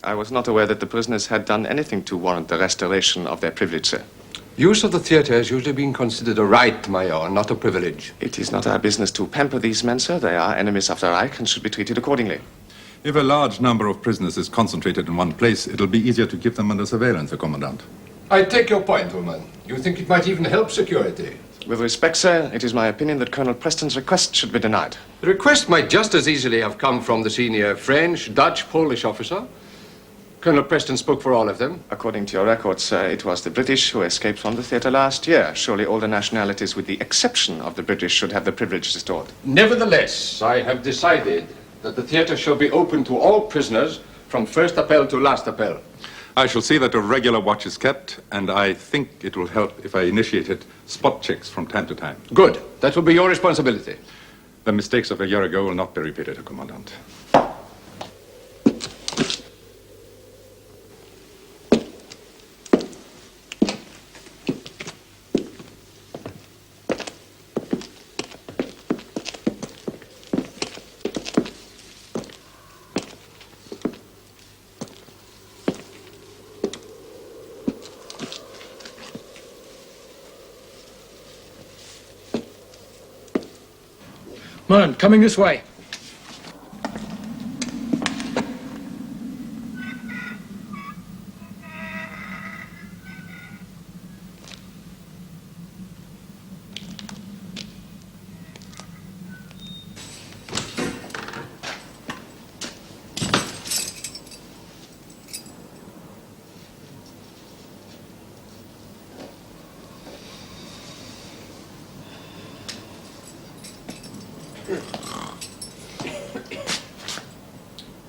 I was not aware that the prisoners had done anything to warrant the restoration of their privilege, sir. Use of the theatre has usually been considered a right, Major, not a privilege. It is not our business to pamper these men, sir. They are enemies of the Reich and should be treated accordingly. If a large number of prisoners is concentrated in one place, it'll be easier to keep them under surveillance, Herr Commandant. I take your point, Mohn. You think it might even help security? With respect, sir, it is my opinion that Colonel Preston's request should be denied. The request might just as easily have come from the senior French, Dutch, Polish officer. Colonel Preston spoke for all of them. According to your records, sir, it was the British who escaped from the theatre last year. Surely all the nationalities, with the exception of the British, should have the privilege restored. Nevertheless, I have decided that the theatre shall be open to all prisoners from first appel to last appel. I shall see that a regular watch is kept, and I think it will help if I initiated spot checks from time to time. Good. That will be your responsibility. The mistakes of a year ago will not be repeated, Herr Commandant. Mohn, coming this way.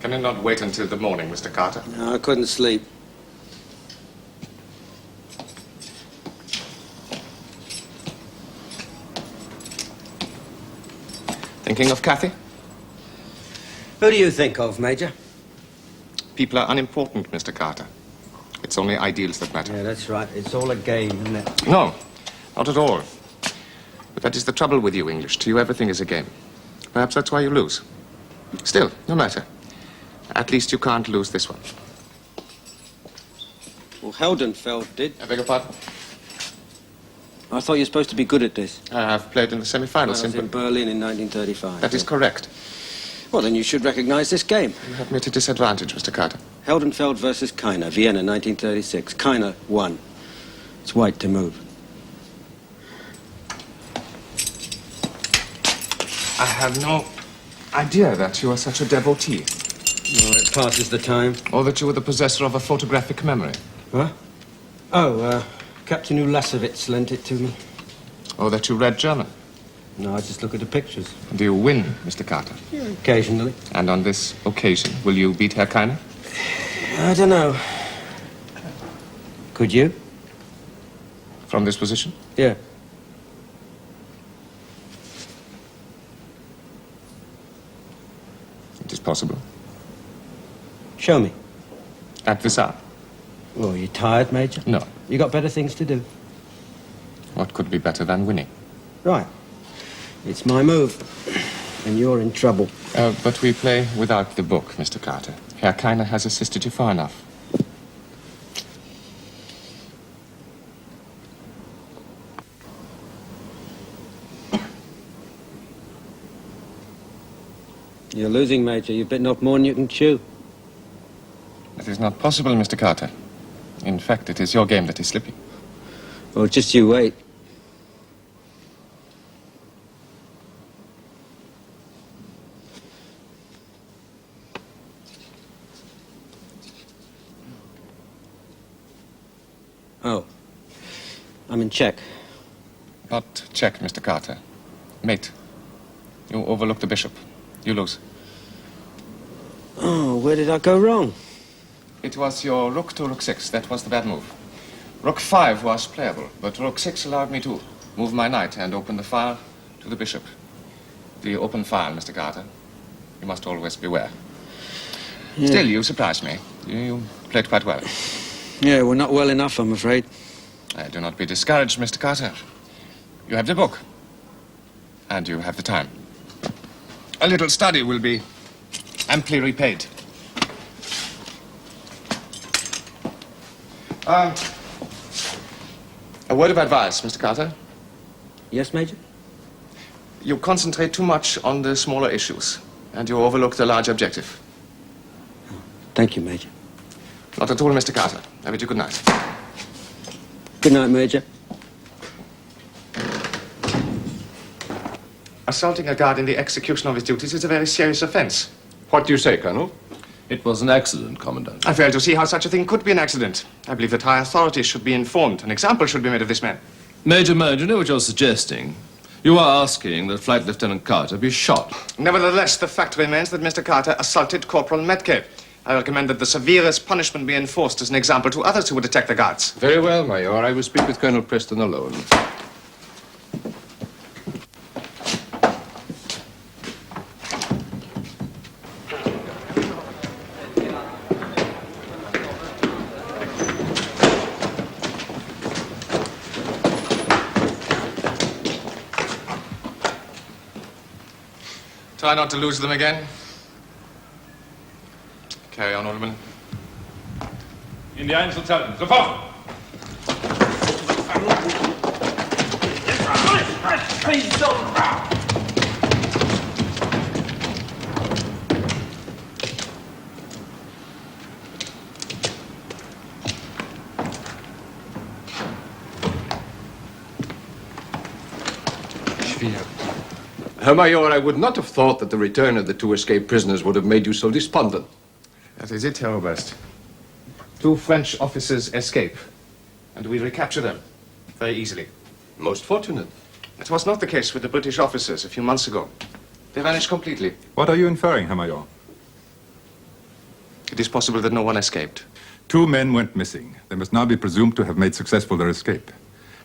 Can you not wait until the morning, Mr. Carter? No, I couldn't sleep. Thinking of Kathy? Who do you think of, Major? People are unimportant, Mr. Carter. It's only ideals that matter. Yeah, that's right. It's all a game, isn't it? No, not at all. But that is the trouble with you English. To you, everything is a game. Perhaps that's why you lose. Still, no matter. At least you can't lose this one. Well, Heldenfeld did. I beg your pardon? I thought you were supposed to be good at this. I have played in the semi-finals. I was in Berlin in 1935. That is correct. Well, then you should recognize this game. You have me at a disadvantage, Mr. Carter. Heldenfeld versus Kiner, Vienna, 1936. Kiner won. It's white to move. I have no idea that you are such a devotee. No, it passes the time. Or that you were the possessor of a photographic memory. What? Oh, Captain Ulasowitz lent it to me. Or that you read German. No, I just look at the pictures. Do you win, Mr. Carter? Yeah, occasionally. And on this occasion, will you beat Herr Kiner? I don't know. Could you? From this position? Yeah. It is possible. Show me. At this hour? Oh, you tired, Major? No. You got better things to do. What could be better than winning? Right. It's my move. And you're in trouble. But we play without the book, Mr. Carter. Herr Kiner has assisted you far enough. You're losing, Major. You've bitten off more than you can chew. That is not possible, Mr. Carter. In fact, it is your game that is slipping. Well, just you wait. Oh. I'm in check. Not check, Mr. Carter. Mate. You overlook the bishop. You lose. Oh, where did I go wrong? It was your rook to rook 6. That was the bad move. Rook 5 was playable, but rook 6 allowed me to move my knight and open the file to the bishop. The open file, Mr. Carter. You must always beware. Yeah. Still, you surprised me. You played quite well. Yeah, well, not well enough, I'm afraid. Do not be discouraged, Mr. Carter. You have the book. And you have the time. A little study will be amply repaid. A word of advice, Mr. Carter. Yes, Major? You concentrate too much on the smaller issues, and you overlook the large objective. Thank you, Major. Not at all, Mr. Carter. I bid you good night. Good night, Major. Assaulting a guard in the execution of his duties is a very serious offense. What do you say, Colonel? It was an accident, Commandant. I fail to see how such a thing could be an accident. I believe that high authorities should be informed. An example should be made of this man. Major Mohn, you know what you're suggesting? You are asking that Flight Lieutenant Carter be shot. Nevertheless, the fact remains that Mr. Carter assaulted Corporal Metcalfe. I recommend that the severest punishment be enforced as an example to others who would attack the guards. Very well, Major. I will speak with Colonel Preston alone. Try not to lose them again. Carry on, Alderman. In die Einzelzelten. Sofort! Herr Major, I would not have thought that the return of the two escaped prisoners would have made you so despondent. That is it, Herr Oberst. 2 French officers escape, and we recapture them very easily. Most fortunate. It was not the case with the British officers a few months ago. They vanished completely. What are you inferring, Herr Major? It is possible that no one escaped. 2 men went missing. They must now be presumed to have made successful their escape.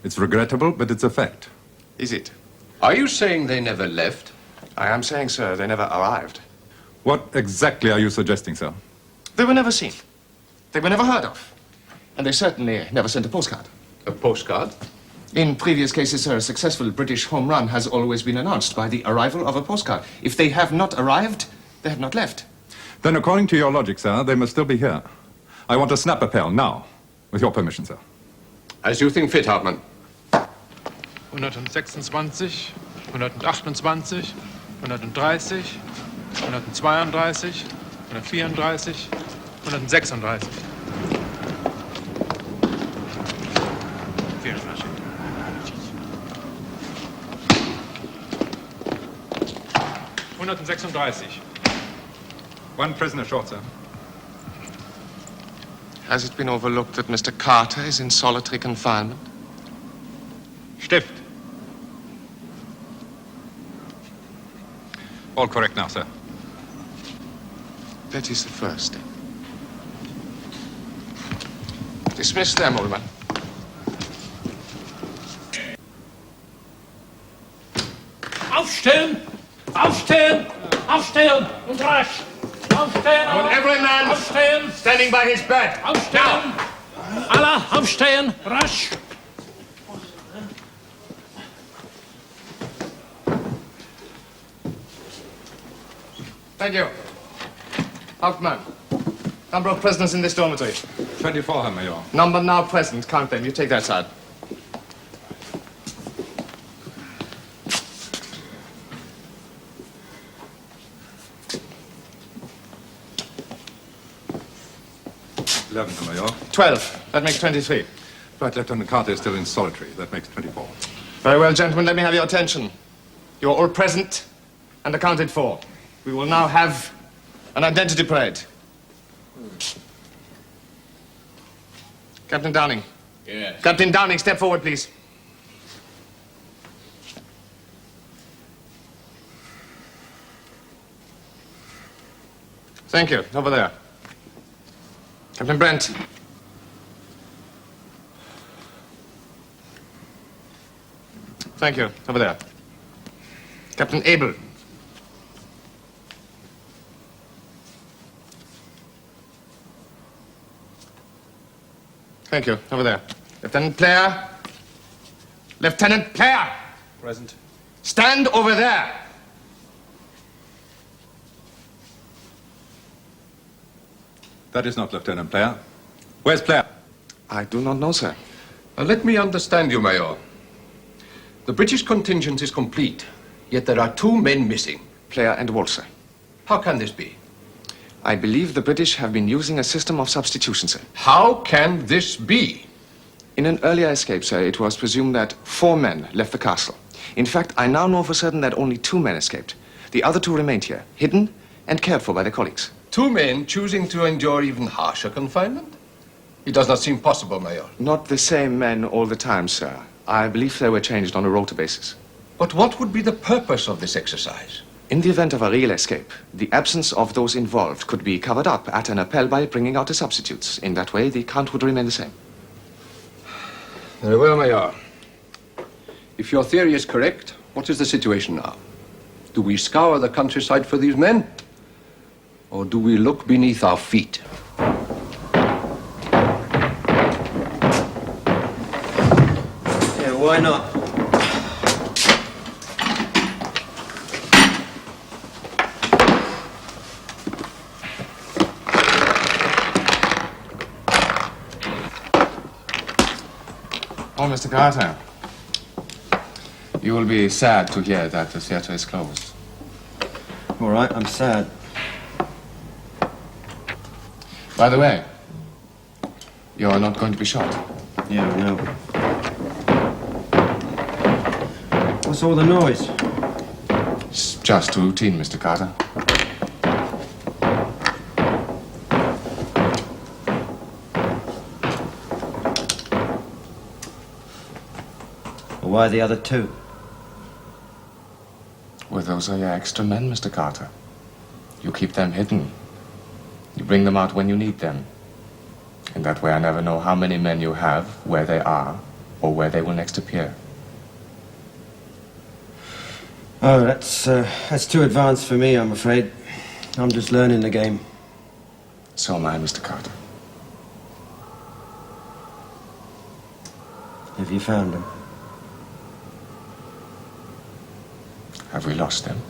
It's regrettable, but it's a fact. Is it? Are you saying they never left? I am saying, sir, they never arrived. What exactly are you suggesting, sir? They were never seen. They were never heard of. And they certainly never sent a postcard. A postcard? In previous cases, sir, a successful British home run has always been announced by the arrival of a postcard. If they have not arrived, they have not left. Then, according to your logic, sir, they must still be here. I want a snap appel now, with your permission, sir. As you think fit, Hartmann. 126, 128, 130, 132, 134, 136. One prisoner short, sir. Has it been overlooked that Mr. Carter is in solitary confinement? Stift. All correct now, sir. That is the first step. Dismiss them, Alderman. Aufstehen! Aufstehen! Aufstehen! Und rasch! Aufstehen! I want every man Aufstehen! standing by his bed. Aufstehen! Alle aufstehen! Rasch! Thank you. Hauptmann. Number of prisoners in this dormitory. 24, Herr Major. Number now present. Count them. You take that side. Eleven, Herr Major. 12. That makes 23. Right, Lieutenant Carter is still in solitary. That makes 24. Very well, gentlemen. Let me have your attention. You are all present and accounted for. We will now have an identity parade. Captain Downing. Yes. Captain Downing, step forward, please. Thank you. Over there. Captain Brent. Thank you. Over there. Captain Abel. Thank you. Over there. Lieutenant Player. Lieutenant Player! Present. Stand over there! That is not Lieutenant Player. Where's Player? I do not know, sir. Let me understand you, Major. The British contingent is complete, yet there are 2 men missing. Player and Wall, sir. How can this be? I believe the British have been using a system of substitution, sir. How can this be? In an earlier escape, sir, it was presumed that 4 men left the castle. In fact, I now know for certain that only 2 men escaped. The other 2 remained here, hidden and cared for by their colleagues. 2 men choosing to endure even harsher confinement? It does not seem possible, Major. Not the same men all the time, sir. I believe they were changed on a rota basis. But what would be the purpose of this exercise? In the event of a real escape, the absence of those involved could be covered up at an appel by bringing out the substitutes. In that way, the count would remain the same. Very well, Major. If your theory is correct, what is the situation now? Do we scour the countryside for these men? Or do we look beneath our feet? Yeah, why not? Oh, Mr. Carter. You will be sad to hear that the theater is closed. All right, I'm sad. By the way, you are not going to be shot. Yeah, I know. What's all the noise? It's just routine, Mr. Carter. Why the other 2? Well, those are your extra men, Mr. Carter. You keep them hidden. You bring them out when you need them. In that way, I never know how many men you have, where they are, or where they will next appear. Oh, that's too advanced for me, I'm afraid. I'm just learning the game. So am I, Mr. Carter. Have you found them? Have we lost them?